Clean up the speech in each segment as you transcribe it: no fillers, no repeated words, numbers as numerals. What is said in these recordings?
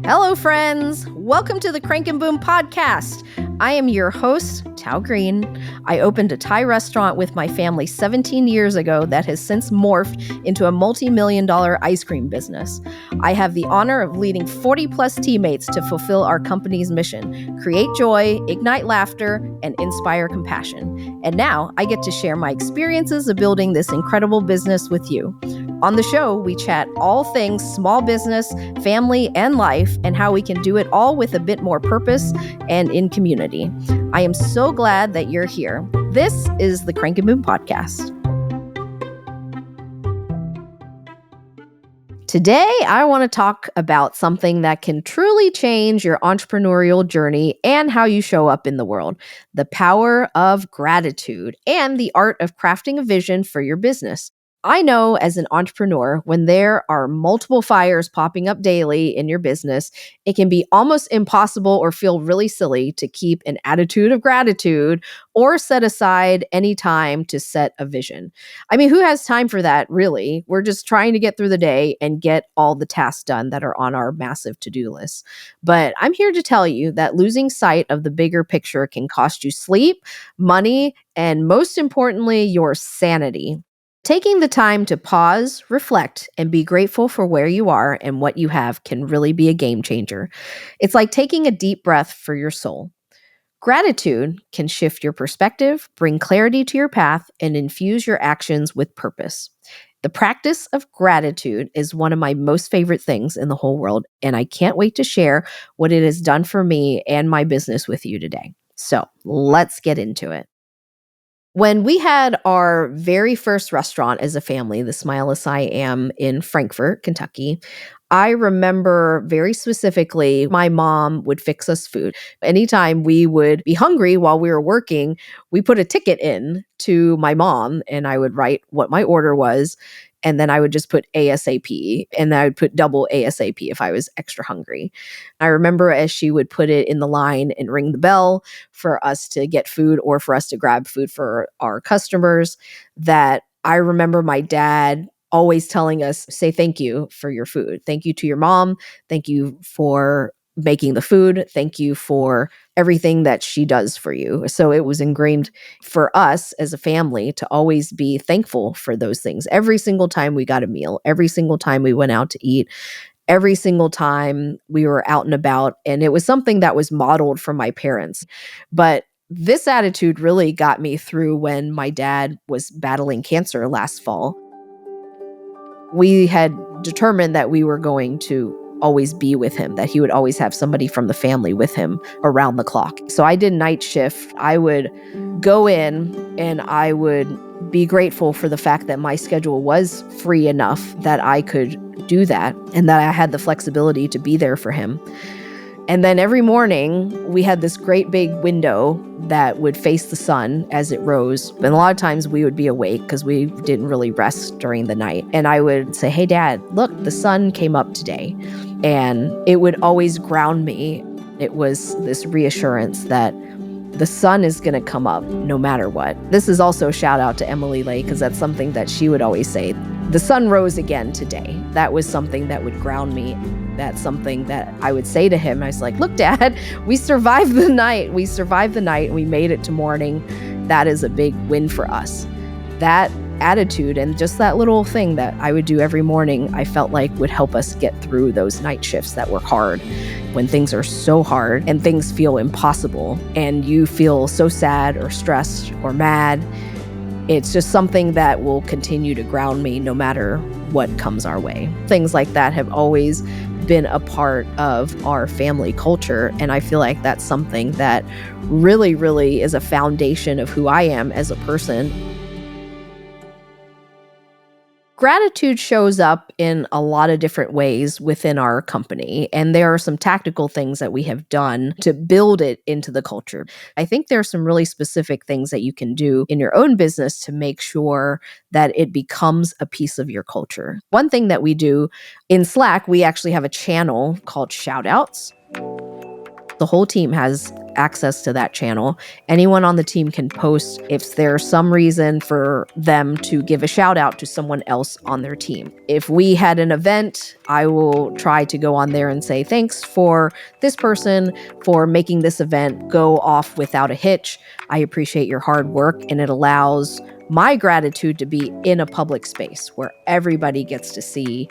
Hello, friends. Welcome to the Crank and Boom podcast. I am your host, Toa Green. I opened a Thai restaurant with my family 17 years ago that has since morphed into a multi-million-dollar ice cream business. I have the honor of leading 40-plus teammates to fulfill our company's mission, create joy, ignite laughter, and inspire compassion. And now I get to share my experiences of building this incredible business with you. On the show, we chat all things small business, family, and life, and how we can do it all with a bit more purpose and in community. I am so glad that you're here. This is the Crank and Boom podcast. Today, I want to talk about something that can truly change your entrepreneurial journey and how you show up in the world: the power of gratitude and the art of crafting a vision for your business. I know as an entrepreneur, when there are multiple fires popping up daily in your business, it can be almost impossible or feel really silly to keep an attitude of gratitude or set aside any time to set a vision. I mean, who has time for that, really? We're just trying to get through the day and get all the tasks done that are on our massive to-do list. But I'm here to tell you that losing sight of the bigger picture can cost you sleep, money, and most importantly, your sanity. Taking the time to pause, reflect, and be grateful for where you are and what you have can really be a game changer. It's like taking a deep breath for your soul. Gratitude can shift your perspective, bring clarity to your path, and infuse your actions with purpose. The practice of gratitude is one of my most favorite things in the whole world, and I can't wait to share what it has done for me and my business with you today. So let's get into it. When we had our very first restaurant as a family, the Smile as I Am in Frankfort, Kentucky, I remember very specifically my mom would fix us food. Anytime we would be hungry while we were working, we put a ticket in to my mom and I would write what my order was. And then I would just put ASAP, and then I would put double ASAP if I was extra hungry. I remember as she would put it in the line and ring the bell for us to get food or for us to grab food for our customers, that I remember my dad always telling us, say thank you for your food. Thank you to your mom. Thank you for making the food. Thank you for everything that she does for you. So it was ingrained for us as a family to always be thankful for those things. Every single time we got a meal, every single time we went out to eat, every single time we were out and about. And it was something that was modeled from my parents. But this attitude really got me through when my dad was battling cancer last fall. We had determined that we were going to always be with him, that he would always have somebody from the family with him around the clock. So I did night shift. I would go in and I would be grateful for the fact that my schedule was free enough that I could do that and that I had the flexibility to be there for him. And then every morning, we had this great big window that would face the sun as it rose. And a lot of times we would be awake because we didn't really rest during the night. And I would say, hey, Dad, look, the sun came up today. And it would always ground me. It was this reassurance that the sun is going to come up no matter what. This is also a shout out to Emily Lay, because that's something that she would always say. The sun rose again today. That was something that would ground me. That's something that I would say to him. I was like, look, Dad, we survived the night. We survived the night and we made it to morning. That is a big win for us. That attitude and just that little thing that I would do every morning, I felt like would help us get through those night shifts that were hard. When things are so hard and things feel impossible and you feel so sad or stressed or mad, it's just something that will continue to ground me no matter what comes our way. Things like that have always been a part of our family culture. And I feel like that's something that really, really is a foundation of who I am as a person. Gratitude shows up in a lot of different ways within our company, and there are some tactical things that we have done to build it into the culture. I think there are some really specific things that you can do in your own business to make sure that it becomes a piece of your culture. One thing that we do in Slack, we actually have a channel called Shoutouts. The whole team has access to that channel. Anyone on the team can post if there's some reason for them to give a shout out to someone else on their team. If we had an event, I will try to go on there and say, thanks for this person for making this event go off without a hitch. I appreciate your hard work, and it allows my gratitude to be in a public space where everybody gets to see.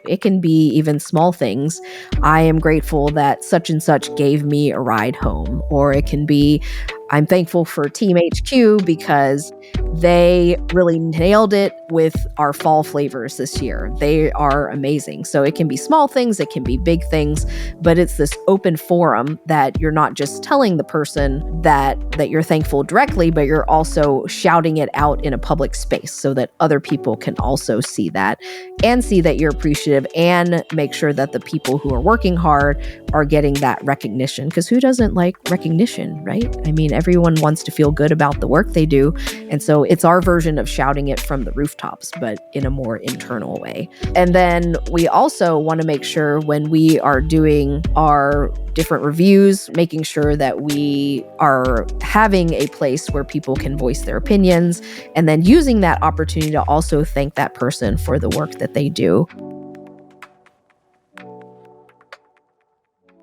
It can be even small things. I am grateful that such and such gave me a ride home. Or it can be, I'm thankful for Team HQ because they really nailed it with our fall flavors this year. They are amazing. So it can be small things, it can be big things, but it's this open forum that you're not just telling the person that you're thankful directly, but you're also shouting it out in a public space so that other people can also see that and see that you're appreciative and make sure that the people who are working hard are getting that recognition. Because who doesn't like recognition, right? I mean, everyone wants to feel good about the work they do. And so it's our version of shouting it from the rooftops, but in a more internal way. And then we also want to make sure when we are doing our different reviews, making sure that we are having a place where people can voice their opinions, and then using that opportunity to also thank that person for the work that they do.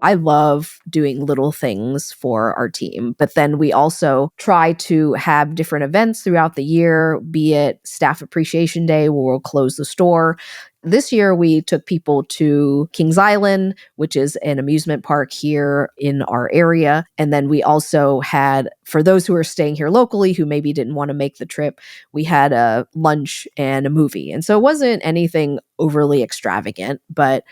I love doing little things for our team, but then we also try to have different events throughout the year, be it Staff Appreciation Day, where we'll close the store. This year, we took people to Kings Island, which is an amusement park here in our area. And then we also had, for those who are staying here locally who maybe didn't want to make the trip, we had a lunch and a movie. And so it wasn't anything overly extravagant, but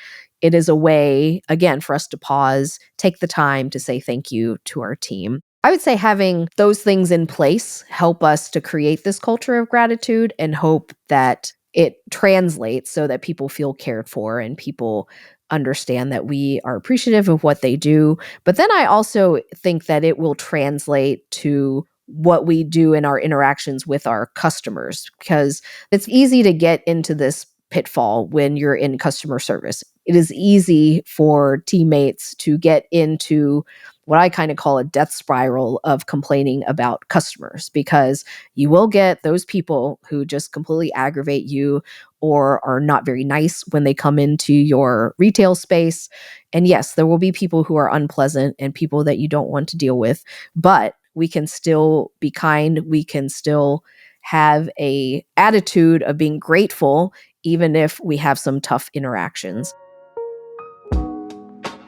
it is a way, again, for us to pause, take the time to say thank you to our team. I would say having those things in place help us to create this culture of gratitude and hope that it translates so that people feel cared for and people understand that we are appreciative of what they do. But then I also think that it will translate to what we do in our interactions with our customers, because it's easy to get into this pitfall when you're in customer service. It is easy for teammates to get into what I kind of call a death spiral of complaining about customers, because you will get those people who just completely aggravate you or are not very nice when they come into your retail space. And yes, there will be people who are unpleasant and people that you don't want to deal with, but we can still be kind. We can still have a attitude of being grateful, even if we have some tough interactions.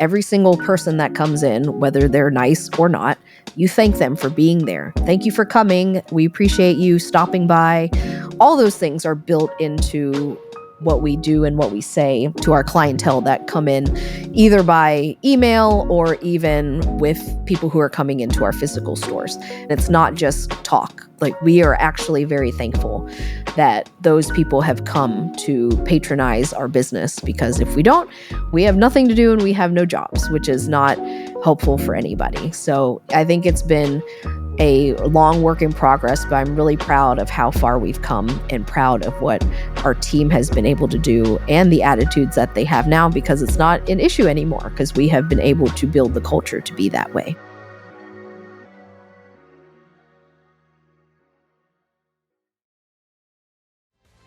Every single person that comes in, whether they're nice or not, you thank them for being there. Thank you for coming. We appreciate you stopping by. All those things are built into what we do and what we say to our clientele that come in either by email or even with people who are coming into our physical stores. And it's not just talk. Like, we are actually very thankful that those people have come to patronize our business, because if we don't, we have nothing to do and we have no jobs, which is not helpful for anybody. So I think it's been a long work in progress, but I'm really proud of how far we've come and proud of what our team has been able to do and the attitudes that they have now, because it's not an issue anymore, because we have been able to build the culture to be that way.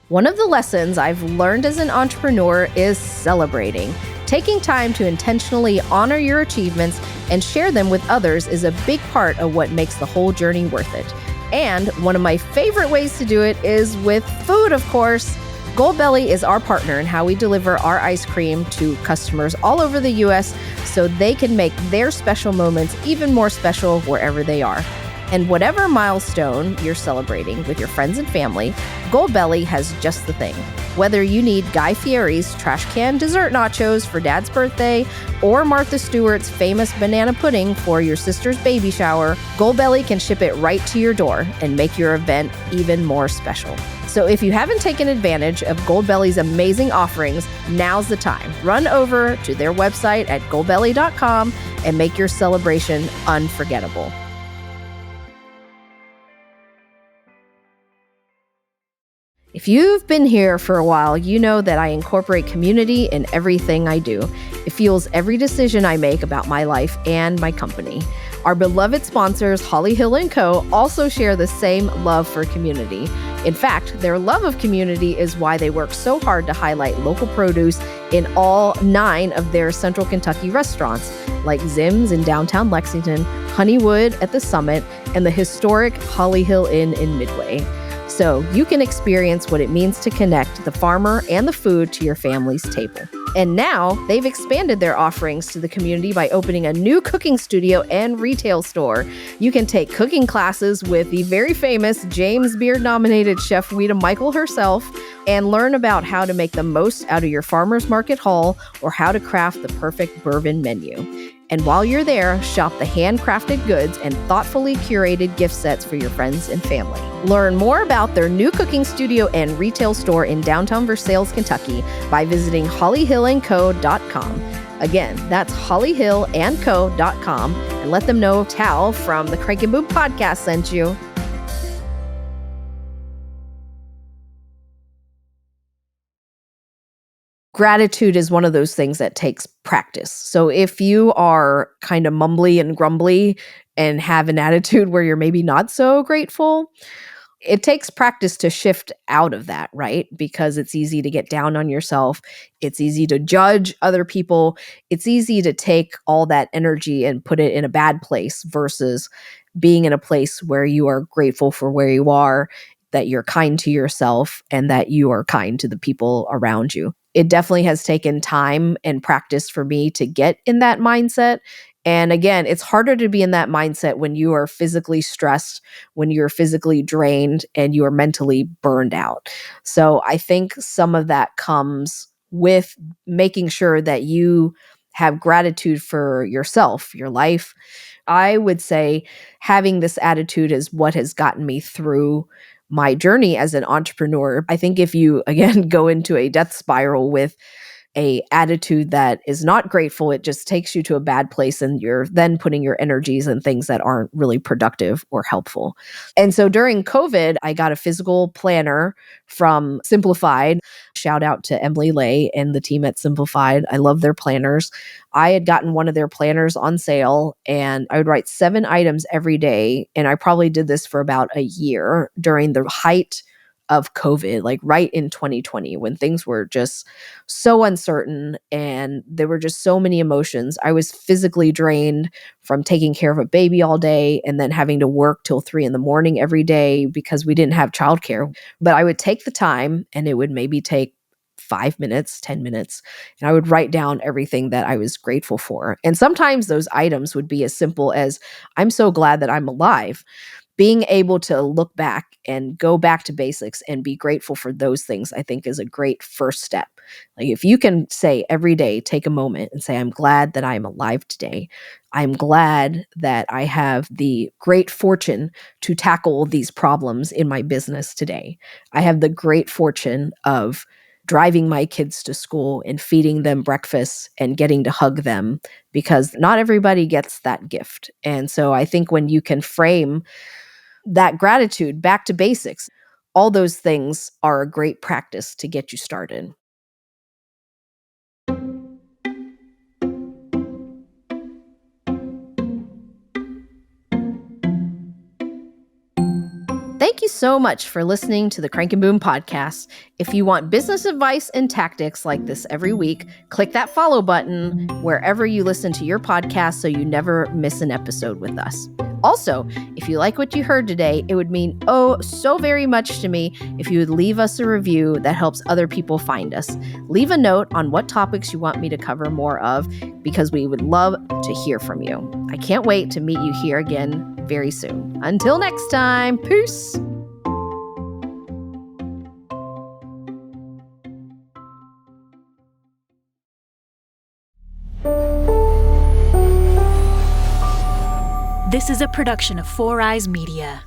One of the lessons I've learned as an entrepreneur is celebrating. Taking time to intentionally honor your achievements and share them with others is a big part of what makes the whole journey worth it. And one of my favorite ways to do it is with food, of course. Goldbelly is our partner in how we deliver our ice cream to customers all over the U.S. so they can make their special moments even more special wherever they are. And whatever milestone you're celebrating with your friends and family, Goldbelly has just the thing. Whether you need Guy Fieri's trash can dessert nachos for Dad's birthday or Martha Stewart's famous banana pudding for your sister's baby shower, Goldbelly can ship it right to your door and make your event even more special. So if you haven't taken advantage of Goldbelly's amazing offerings, now's the time. Run over to their website at goldbelly.com and make your celebration unforgettable. If you've been here for a while, you know that I incorporate community in everything I do. It fuels every decision I make about my life and my company. Our beloved sponsors, Holly Hill & Co., also share the same love for community. In fact, their love of community is why they work so hard to highlight local produce in all 9 of their Central Kentucky restaurants, like Zim's in downtown Lexington, Honeywood at the Summit, and the historic Holly Hill Inn in Midway. So you can experience what it means to connect the farmer and the food to your family's table. And now they've expanded their offerings to the community by opening a new cooking studio and retail store. You can take cooking classes with the very famous James Beard-nominated Chef Weta Michael herself and learn about how to make the most out of your farmer's market haul or how to craft the perfect bourbon menu. And while you're there, shop the handcrafted goods and thoughtfully curated gift sets for your friends and family. Learn more about their new cooking studio and retail store in downtown Versailles, Kentucky by visiting hollyhillandco.com. Again, that's hollyhillandco.com, and let them know Tal from the Crank and Boom podcast sent you. Gratitude is one of those things that takes practice. So if you are kind of mumbly and grumbly and have an attitude where you're maybe not so grateful, it takes practice to shift out of that, right? Because it's easy to get down on yourself. It's easy to judge other people. It's easy to take all that energy and put it in a bad place versus being in a place where you are grateful for where you are, that you're kind to yourself, and that you are kind to the people around you. It definitely has taken time and practice for me to get in that mindset. And again, it's harder to be in that mindset when you are physically stressed, when you're physically drained, and you are mentally burned out. So I think some of that comes with making sure that you have gratitude for yourself, your life. I would say having this attitude is what has gotten me through my journey as an entrepreneur. I think if you, again, go into a death spiral with a attitude that is not grateful, it just takes you to a bad place, and you're then putting your energies in things that aren't really productive or helpful. And so during COVID, I got a physical planner from Simplified. Shout out to Emily Lay and the team at Simplified. I love their planners. I had gotten one of their planners on sale, and I would write 7 items every day. And I probably did this for about a year during the height of COVID, like right in 2020, when things were just so uncertain and there were just so many emotions. I was physically drained from taking care of a baby all day and then having to work till 3 a.m. every day because we didn't have childcare. But I would take the time, and it would maybe take 5 minutes, 10 minutes, and I would write down everything that I was grateful for. And sometimes those items would be as simple as, I'm so glad that I'm alive. Being able to look back and go back to basics and be grateful for those things, I think, is a great first step. Like if you can say every day, take a moment and say, I'm glad that I'm alive today. I'm glad that I have the great fortune to tackle these problems in my business today. I have the great fortune of driving my kids to school and feeding them breakfast and getting to hug them, because not everybody gets that gift. And so I think when you can frame that gratitude back to basics, all those things are a great practice to get you started. Thank you so much for listening to the Crank and Boom podcast. If you want business advice and tactics like this every week, click that follow button wherever you listen to your podcast so you never miss an episode with us. Also, if you like what you heard today, it would mean so very much to me if you would leave us a review that helps other people find us. Leave a note on what topics you want me to cover more of, because we would love to hear from you. I can't wait to meet you here again very soon. Until next time, peace. This is a production of Four Eyes Media.